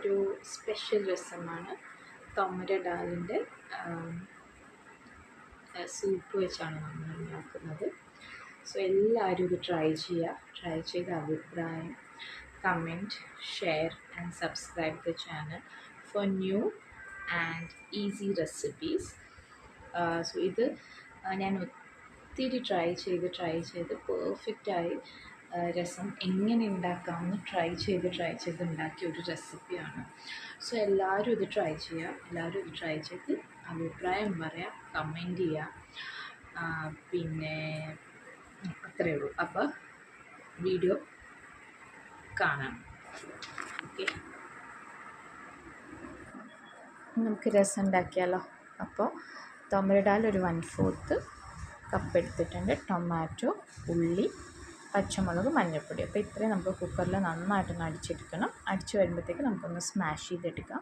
ഒരു സ്പെഷ്യൽ രസമാണ്. തൊമര ഡാലിൻ്റെ സൂപ്പ് വെച്ചാണ് നമ്മൾ ഉണ്ടാക്കുന്നത്. സോ എല്ലാവരും ഇത് ട്രൈ ചെയ്യുക. ട്രൈ ചെയ്ത അഭിപ്രായം comment, share and subscribe the channel for new and easy recipes. So ഇത് ഞാൻ ഒത്തിരി ട്രൈ ചെയ്ത് പെർഫെക്റ്റായി രസം എങ്ങനെ ഉണ്ടാക്കാമെന്ന് ട്രൈ ചെയ്ത് ഉണ്ടാക്കിയ ഒരു റെസിപ്പിയാണ്. സോ എല്ലാവരും ഇത് ട്രൈ ചെയ്യുക. എല്ലാവരും ഇത് ട്രൈ ചെയ്ത് അഭിപ്രായം പറയാം, കമൻറ്റ് ചെയ്യുക. പിന്നെ അത്രയേ ഉള്ളൂ. അപ്പോൾ വീഡിയോ കാണാം. ഓക്കെ, നമുക്ക് രസം ഉണ്ടാക്കിയാലോ. അപ്പോൾ തൊമര ഡാൽ ഒരു 1/4 കപ്പ് എടുത്തിട്ടുണ്ട്. ടൊമാറ്റോ, ഉള്ളി, പച്ചമുളക്, മഞ്ഞൾപ്പൊടി. അപ്പോൾ ഇത്രയും നമുക്ക് കുക്കറിൽ നന്നായിട്ടൊന്ന് അടിച്ചെടുക്കണം. അടിച്ച് വരുമ്പോഴത്തേക്ക് നമുക്കൊന്ന് സ്മാഷ് ചെയ്തെടുക്കാം.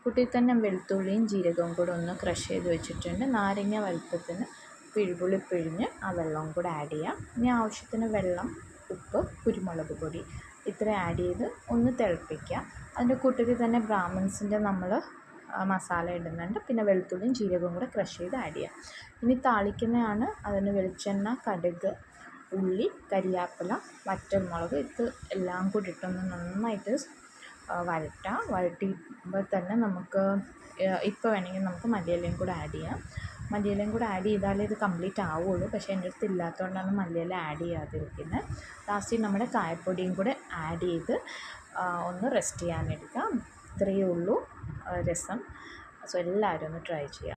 കൂട്ടിൽ തന്നെ വെളുത്തുള്ളിയും ജീരകവും കൂടെ ഒന്ന് ക്രഷ് ചെയ്ത് വെച്ചിട്ടുണ്ട്. നാരങ്ങ വലുപ്പത്തിന് പിഴുപുളി പിഴിഞ്ഞ് ആ വെള്ളവും കൂടെ ആഡ് ചെയ്യാം. ഇനി ആവശ്യത്തിന് വെള്ളം, ഉപ്പ്, കുരുമുളക് പൊടി ഇത്ര ആഡ് ചെയ്ത് ഒന്ന് തിളപ്പിക്കുക. അതിൻ്റെ കൂട്ടത്തിൽ തന്നെ ബ്രാഹ്മിൻസിൻ്റെ നമ്മൾ മസാല ഇടുന്നുണ്ട്. പിന്നെ വെളുത്തുള്ളിയും ജീരകവും കൂടെ ക്രഷ് ചെയ്ത് ആഡ് ചെയ്യാം. ഇനി താളിക്കുന്നതാണ്. അതിന് വെളിച്ചെണ്ണ, കടുക്, ഉള്ളി, കരിയാപ്പില, വറ്റൽമുളക് ഇത് എല്ലാം കൂടി ഇട്ടൊന്ന് നന്നായിട്ട് വഴറ്റാം. വഴറ്റിയുമ്പോൾ തന്നെ നമുക്ക് ഇപ്പോൾ വേണമെങ്കിൽ നമുക്ക് മല്ലിയിലയും കൂടെ ആഡ് ചെയ്യാം. മല്ലിയിലയും കൂടെ ആഡ് ചെയ്താലേ ഇത് കംപ്ലീറ്റ് ആവുള്ളൂ. പക്ഷേ എൻ്റെ അടുത്ത് ഇല്ലാത്തതുകൊണ്ടാണ് മല്ലിയില ആഡ് ചെയ്യാതിരിക്കുന്നത്. ലാസ്റ്റ് നമ്മുടെ കായപ്പൊടിയും കൂടെ ആഡ് ചെയ്ത് ഒന്ന് റെസ്റ്റ് ചെയ്യാനെടുക്കാം. ഇത്രയേ ഉള്ളൂ രസം. സോ എല്ലാവരും ഒന്ന് ട്രൈ ചെയ്യാം.